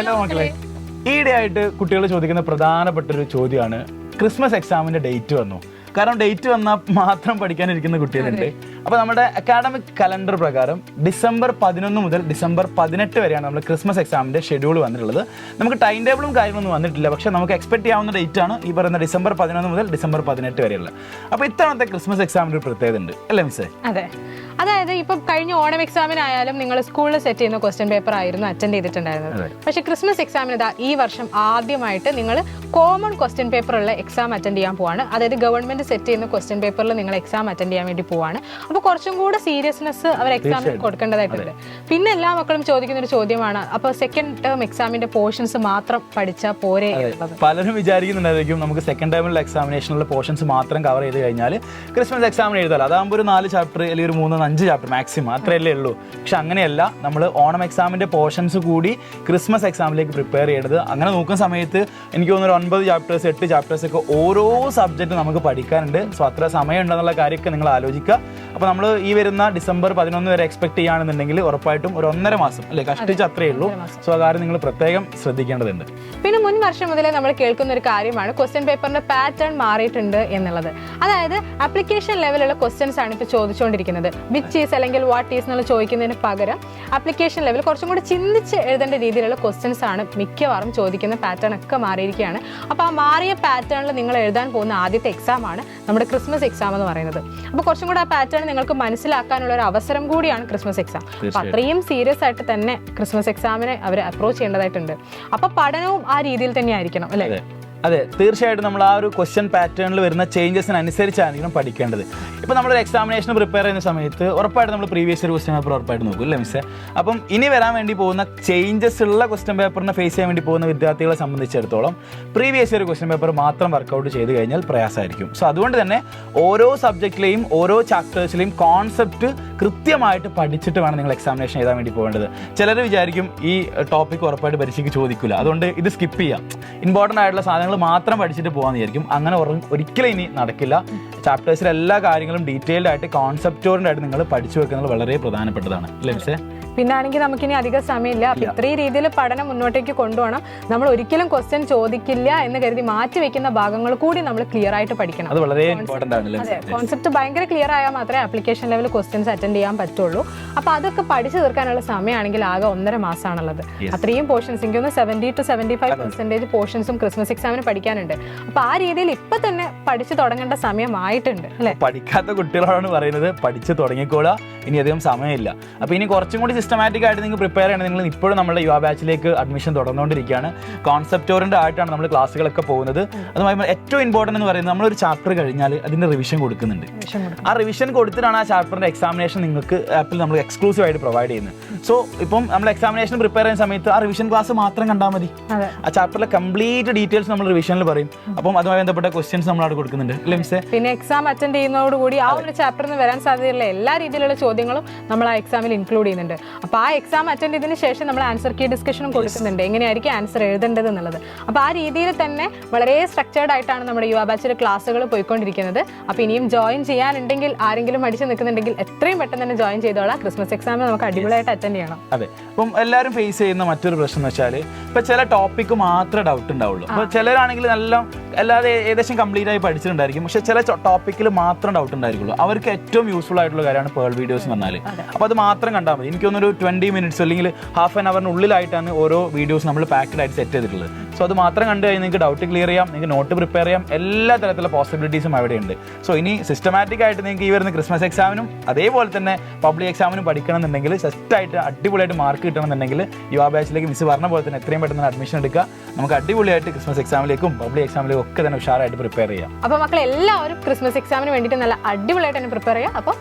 Hello മക്കളെ, ഈയിടെയായിട്ട് കുട്ടികൾ ചോദിക്കുന്ന പ്രധാനപ്പെട്ട ഒരു ചോദ്യമാണ് ക്രിസ്മസ് എക്സാമിന്റെ ഡേറ്റ് വന്നു. കാരണം ഡേറ്റ് വന്നാൽ മാത്രം പഠിക്കാനിരിക്കുന്ന കുട്ടികളുണ്ട്. അപ്പോൾ നമ്മുടെ അക്കാഡമിക് കലണ്ടർ പ്രകാരം ഡിസംബർ 11 മുതൽ ഡിസംബർ 18 വരെയാണ് നമ്മൾ ക്രിസ്മസ് എക്സാമിന്റെ ഷെഡ്യൂൾ വന്നിട്ടുള്ളത്. നമുക്ക് ടൈം ടേബിളും കാര്യങ്ങളൊന്നും വന്നിട്ടില്ല, പക്ഷേ നമുക്ക് എക്സ്പെക്ട് ചെയ്യാവുന്ന ഡേറ്റ് ആണ് ഈ പറയുന്ന ഡിസംബർ 11 മുതൽ ഡിസംബർ 18 വരെയുള്ളത്. അപ്പോൾ ഇത്തവണത്തെ ക്രിസ്മസ് എക്സാമിന് ഒരു പ്രത്യേകത ഉണ്ട് അല്ലേ മിസ്സേ? അതെ, അതായത് ഇപ്പം കഴിഞ്ഞ ഓണം എക്സാമിനായാലും നിങ്ങൾ സ്കൂളിൽ സെറ്റ് ചെയ്യുന്ന ക്വസ്റ്റ്യൻ പേപ്പർ ആയിരുന്നു അറ്റൻഡ് ചെയ്തിട്ടുണ്ടായിരുന്നത്. പക്ഷേ ക്രിസ്മസ് എക്സാമിന് ഇതാ ഈ വർഷം ആദ്യമായിട്ട് നിങ്ങൾ കോമൺ ക്വസ്റ്റ്യൻ പേപ്പറുള്ള എക്സാം അറ്റൻഡ് ചെയ്യാൻ പോവാണ്. അതായത് ഗവൺമെന്റ് സെറ്റ് ചെയ്യുന്ന ക്വസ്റ്റ്യൻ പേപ്പറിൽ നിങ്ങൾ എക്സാം അറ്റൻഡ് ചെയ്യാൻ വേണ്ടി പോവാണ്. അപ്പോൾ കുറച്ചും കൂടെ സീരിയസ്നെസ് അവർ എക്സാമിന് കൊടുക്കേണ്ടതായിട്ടുണ്ട്. പിന്നെ എല്ലാ മക്കളും ചോദിക്കുന്ന ഒരു ചോദ്യമാണ്, അപ്പോൾ സെക്കൻഡ് ടേം എക്സാമിന്റെ പോർഷൻസ് മാത്രം പഠിച്ചാൽ പോരെ? പലരും വിചാരിക്കുന്നുണ്ടായിരിക്കും നമുക്ക് സെക്കൻഡ് ടേമിലുള്ള എക്സാമിനേഷനുള്ള പോർഷൻസ് മാത്രം കവർ ചെയ്ത് കഴിഞ്ഞാൽ ക്രിസ്മസ് എക്സാമിന് എഴുതാം, അതാകുമ്പോൾ ഒരു 4 ചാപ്റ്റർ അല്ലെങ്കിൽ ഒരു 3-5 ചാപ്റ്റർ മാക്സിമം അത്രയല്ലേ ഉള്ളൂ. പക്ഷെ അങ്ങനെയല്ല, നമ്മൾ ഓണം എക്സാമിന്റെ പോർഷൻസ് കൂടി ക്രിസ്മസ് എക്സാമിലേക്ക് പ്രിപ്പയർ ചെയ്യേണ്ടത്. അങ്ങനെ നോക്കുന്ന സമയത്ത് എനിക്ക് തോന്നുന്നു 9 ചാപ്റ്റേഴ്സ് 8 ചാപ്റ്റേഴ്സ് ഒക്കെ ഓരോ സബ്ജക്റ്റ് നമുക്ക് പഠിക്കാനുണ്ട്. സോ അത്ര സമയം ഉണ്ടെന്നുള്ള കാര്യമൊക്കെ നിങ്ങൾ ആലോചിക്കുക. അപ്പോൾ നമ്മൾ ഈ വരുന്ന ഡിസംബർ 11 വരെ എക്സ്പെക്ട് ചെയ്യുകയാണെന്നുണ്ടെങ്കിൽ ഉറപ്പായിട്ടും ഒരു 1.5 മാസം അല്ലെ കഷ്ടിച്ച് അത്രയേ ഉള്ളൂ. സോ ആ കാര്യം നിങ്ങൾ പ്രത്യേകം ശ്രദ്ധിക്കേണ്ടതുണ്ട്. പിന്നെ മുൻ വർഷം മുതലേ നമ്മൾ കേൾക്കുന്ന ഒരു കാര്യമാണ് ക്വസ്റ്റ്യൻ പേപ്പറിന്റെ പാറ്റേൺ മാറിയിട്ടുണ്ട് എന്നുള്ളത്. അതായത് ആപ്ലിക്കേഷൻ ലെവലുള്ള ക്വസ്റ്റ്യൻസ് ആണ് ഇപ്പോൾ ചോദിച്ചുകൊണ്ടിരിക്കുന്നത്. വിച്ച് ഈസ് അല്ലെങ്കിൽ വാട്ട് ഈസ് എന്നുള്ള ചോദിക്കുന്നതിന് പകരം ആപ്ലിക്കേഷൻ ലെവൽ കുറച്ചും കൂടി ചിന്തിച്ച് എഴുതേണ്ട രീതിയിലുള്ള ക്വസ്റ്റ്യൻസ് ആണ് മിക്കവാറും ചോദിക്കുന്ന പാറ്റേൺ ഒക്കെ മാറിയിരിക്കുകയാണ്. അപ്പോൾ ആ മാറിയ പാറ്റേണിൽ നിങ്ങൾ എഴുതാൻ പോകുന്ന ആദ്യത്തെ എക്സാം ആണ് നമ്മുടെ ക്രിസ്മസ് എക്സാം എന്ന് പറയുന്നത്. അപ്പോൾ കുറച്ചും കൂടി ആ പാറ്റേൺ നിങ്ങൾക്ക് മനസ്സിലാക്കാനുള്ള ഒരു അവസരം കൂടിയാണ് ക്രിസ്മസ് എക്സാം. അപ്പോൾ അത്രയും സീരിയസ് ആയിട്ട് തന്നെ ക്രിസ്മസ് എക്സാമിനെ അവർ അപ്രോച്ച് ചെയ്യേണ്ടതായിട്ടുണ്ട്. അപ്പോൾ പഠനവും ആ രീതിയിൽ തന്നെ ആയിരിക്കണം അല്ലേ? അതെ, തീർച്ചയായിട്ടും നമ്മൾ ആ ഒരു ക്വസ്റ്റ്യൻ പാറ്റേണിൽ വരുന്ന ചേഞ്ചസിനനുസരിച്ചായിരിക്കണം പഠിക്കേണ്ടത്. ഇപ്പോൾ നമ്മളൊരു എക്സാമിനേഷൻ പ്രിപ്പയർ ചെയ്യുന്ന സമയത്ത് ഉറപ്പായിട്ട് നമ്മൾ പ്രീവിയസ് ഇയർ ക്വസ്റ്റ്യൻ പേപ്പർ ഉറപ്പായിട്ട് നോക്കും അല്ലേ മിസ്സേ? അപ്പം ഇനി വരാൻ വേണ്ടി പോകുന്ന ചേഞ്ചസ് ഉള്ള ക്വസ്റ്റ്യൻ പേപ്പറിനെ ഫേസ് ചെയ്യാൻ വേണ്ടി പോകുന്ന വിദ്യാർത്ഥികളെ സംബന്ധിച്ചിടത്തോളം പ്രീവിയസ് ഇയർ ക്വസ്റ്റ്യൻ പേപ്പർ മാത്രം വർക്കൗട്ട് ചെയ്ത് കഴിഞ്ഞാൽ പ്രയാസമായിരിക്കും. സോ അതുകൊണ്ട് തന്നെ ഓരോ സബ്ജക്റ്റിലെയും ഓരോ ചാപ്റ്റേഴ്സിലെയും കോൺസെപ്റ്റ് കൃത്യമായിട്ട് പഠിച്ചിട്ട് വേണം നിങ്ങൾ എക്സാമിനേഷൻ എഴുതാൻ വേണ്ടി പോകേണ്ടത്. ചിലർ വിചാരിക്കും ഈ ടോപ്പിക് ഉറപ്പായിട്ട് പരീക്ഷയ്ക്ക് ചോദിക്കില്ല, അതുകൊണ്ട് ഇത് സ്കിപ്പ് ചെയ്യാം, ഇമ്പോർട്ടൻ്റ് ആയിട്ടുള്ള സാധനങ്ങൾ മാത്രം പഠിച്ചിട്ട് പോകാൻ വിചാരിക്കും. അങ്ങനെ ഒരിക്കലും ഇനി നടക്കില്ല. ചാപ്റ്റേഴ്സിലെ എല്ലാ കാര്യങ്ങളും ഡീറ്റെയിൽഡ് ആയിട്ട് കോൺസെപ്റ്റ് ഓറിയന്റഡ് ആയിട്ട് നിങ്ങൾ പഠിച്ചു വെക്കുന്നത് വളരെ പ്രധാനപ്പെട്ടതാണ് അല്ലേ മിസ്സേ? പിന്നാണെങ്കിൽ നമുക്കിനി അധികം സമയമില്ല. അപ്പം ഇത്രയും രീതിയിൽ പഠനം മുന്നോട്ടേക്ക് കൊണ്ടുപോകണം. നമ്മൾ ഒരിക്കലും ക്വസ്റ്റ്യൻ ചോദിക്കില്ല എന്ന് കരുതി മാറ്റി വെക്കുന്ന ഭാഗങ്ങൾ കൂടി നമ്മൾ ക്ലിയർ ആയിട്ട് പഠിക്കണം. അത് വളരെ ഇമ്പോർട്ടന്റ് ആണ്. അതെ, കോൺസെപ്റ്റ് ഭയങ്കര ക്ലിയർ ആയാൽ മാത്രമേ ആപ്ലിക്കേഷൻ ലെവൽ ക്വസ്റ്റ്യൻസ് അറ്റൻഡ് ചെയ്യാൻ പറ്റുള്ളൂ. അപ്പോൾ അതൊക്കെ പഠിച്ചു തീർക്കാനുള്ള സമയമാണെങ്കിൽ ആകെ 1.5 മാസമാണുള്ളത്. അത്രയും പോർഷൻസ് എനിക്ക് ഒന്ന് 70 to 75% പോർഷൻസും ക്രിസ്മസ് എക്സാമിന് പഠിക്കാനുണ്ട്. അപ്പോൾ ആ രീതിയിൽ ഇപ്പൊ തന്നെ പഠിച്ചു തുടങ്ങേണ്ട സമയമായിട്ടുണ്ട് അല്ലെ? പഠിക്കാത്ത കുട്ടികളാണ് പറയുന്നത് പഠിച്ചു തുടങ്ങിക്കോളാം, ഇനി അധികം സമയമില്ല. അപ്പോൾ ഇനി കുറച്ചും കൂടി സിസ്റ്റമാറ്റിക് ആയിട്ട് നിങ്ങൾ പ്രിപ്പയർ ചെയ്യണം. നിങ്ങൾ ഇപ്പോഴും നമ്മുടെ യുവ ബാച്ചിലേക്ക് അഡ്മിഷൻ തുടർന്നുകൊണ്ടിരിക്കുകയാണ്. കോൺസെപ്റ്റ് ഓറിയന്റഡ് ആയിട്ടാണ് നമ്മൾ ക്ലാസ്സുകളൊക്കെ പോകുന്നത്. അതുമായി ഏറ്റവും ഇമ്പോർട്ടൻ്റ് എന്ന് പറയുന്നത് നമ്മളൊരു ചാപ്റ്റർ കഴിഞ്ഞാൽ അതിൻ്റെ റിവിഷൻ കൊടുക്കുന്നുണ്ട്. ആ റിവിഷൻ കൊടുത്തിട്ടാണ് ആ ചാപ്റ്ററിൻ്റെ എക്സാമിനേഷൻ നിങ്ങൾക്ക് ആപ്പിൽ നമ്മൾ എക്സ്ക്ലൂസീവ് ആയിട്ട് പ്രൊവൈഡ് ചെയ്യുന്നത്. സോ ഇപ്പം നമ്മൾ എക്സാമിനേഷൻ പ്രിപ്പയർ ചെയ്യുന്ന സമയത്ത് ആ റിവിഷൻ ക്ലാസ് മാത്രം കണ്ടാൽ മതി. ആ ചാപ്റ്ററിലെ കംപ്ലീറ്റ് ഡീറ്റെയിൽസ് നമ്മൾ റിവിഷനിൽ പറയും. അപ്പം അതുമായി ബന്ധപ്പെട്ട ക്വസ്റ്റ്യൻസ് നമ്മൾ അവിടെ കൊടുക്കുന്നുണ്ട് അല്ലേ മിസ്സേ? പിന്നെ എക്സാം അറ്റൻഡ് ചെയ്യുന്നതോടുകൂടി ആ ഒരു ചാപ്റ്ററിൽ നിന്ന് വരാൻ സാധ്യതയുള്ള എല്ലാ രീതിയിലുള്ള ചോദ്യങ്ങളും നമ്മൾ ആ എക്സാമിൽ ഇൻക്ലൂഡ് ചെയ്യുന്നുണ്ട്. അപ്പോൾ ആ എക്സാം അറ്റൻഡ് ചെയ്തതിന് ശേഷം നമ്മൾ ആൻസർ കീ ഡിസ്കഷനും കൊടുക്കുന്നുണ്ട്, എങ്ങനെയായിരിക്കും ആൻസർ എഴുതേണ്ടത് എന്നുള്ളത്. അപ്പോൾ ആ രീതിയിൽ തന്നെ വളരെ സ്ട്രക്ചേർഡ് ആയിട്ടാണ് നമ്മുടെ യുവ ബാച്ചിലെ ക്ലാസ്സുകൾ പോയിക്കൊണ്ടിരിക്കുന്നത്. അപ്പോൾ ഇനിയും ജോയിൻ ചെയ്യാനുണ്ടെങ്കിൽ, ആരെങ്കിലും അടിച്ചു നിൽക്കുന്നുണ്ടെങ്കിൽ എത്രയും പെട്ടെന്ന് തന്നെ ജോയിൻ ചെയ്തോളാം. ക്രിസ്മസ് എക്സാമിന് നമുക്ക് അടിപൊളിയായിട്ട് അറ്റൻഡ് ചെയ്യണം. അതെ, അപ്പം എല്ലാവരും ഫേസ് ചെയ്യുന്ന മറ്റൊരു പ്രശ്നം എന്ന് വെച്ചാൽ ഇപ്പം ചില ടോപ്പിക്ക് മാത്രമേ ഡൗട്ട് ഉണ്ടാവുള്ളൂ. അപ്പോൾ ചിലരാണെങ്കിൽ നല്ല അല്ലാതെ ഏകദേശം കംപ്ലീറ്റ് ആയി പഠിച്ചിട്ടുണ്ടായിരിക്കും, പക്ഷേ ചില ടോപ്പിക്കിൽ മാത്രം ഡൗട്ട് ഉണ്ടായിരിക്കുള്ളൂ. അവർക്ക് ഏറ്റവും യൂസ്ഫുൾ ആയിട്ടുള്ള കാര്യമാണ് പേൾ വീഡിയോസ് എന്ന് പറഞ്ഞാൽ. അപ്പോൾ അത് മാത്രം കണ്ടാൽ മതി. എനിക്ക് തോന്നുന്നു ഒരു 20 minutes അല്ലെങ്കിൽ ഹാഫ് ആൻ അവറിനുള്ളിലായിട്ടാണ് ഓരോ വീഡിയോസ് നമ്മൾ പാക്ഡ് ആയിട്ട് സെറ്റ് ചെയ്തിട്ടുള്ളത്. സോ അത് മാത്രം കണ്ടു കഴിഞ്ഞാൽ നിങ്ങൾക്ക് ഡൗട്ട് ക്ലിയർ ചെയ്യാം, നിങ്ങൾക്ക് നോട്ട് പ്രിപ്പയർ ചെയ്യാം, എല്ലാ തരത്തിലുള്ള പോസിബിലിറ്റീസും അവിടെയുണ്ട്. സോ ഇനി സിസ്റ്റമാറ്റിക് ആയിട്ട് നിങ്ങൾക്ക് ഈ വരുന്ന ക്രിസ്മസ് എക്സാമിനും അതേപോലെ തന്നെ പബ്ലിക് എക്സാമിനും പഠിക്കണമെന്നുണ്ടെങ്കിൽ സെറ്റായിട്ട് അടിപൊളിയായിട്ട് മാർക്ക് കിട്ടണമെന്നുണ്ടെങ്കിൽ യുവ ബാച്ചിലേക്ക് മിസ് പറഞ്ഞ പോലെ തന്നെ എത്രയും പെട്ടെന്ന് അഡ്മിഷൻ എടുക്കുക. നമുക്ക് അടിപൊളിയായിട്ട് ക്രിസ്മസ് എക്സാമിലേക്കും പബ്ലിക് എക്സാമിലേക്കും ഒക്കെ തന്നെ ഉഷാറായിട്ട് പ്രിപ്പയർ ചെയ്യാം. അപ്പോൾ മക്കൾ എല്ലാവരും ക്രിസ്മസ് എക്സാമിന് വേണ്ടിയിട്ട് നല്ല അടിപൊളിയായിട്ട് തന്നെ പ്രിപ്പയർ ചെയ്യാം. അപ്പോൾ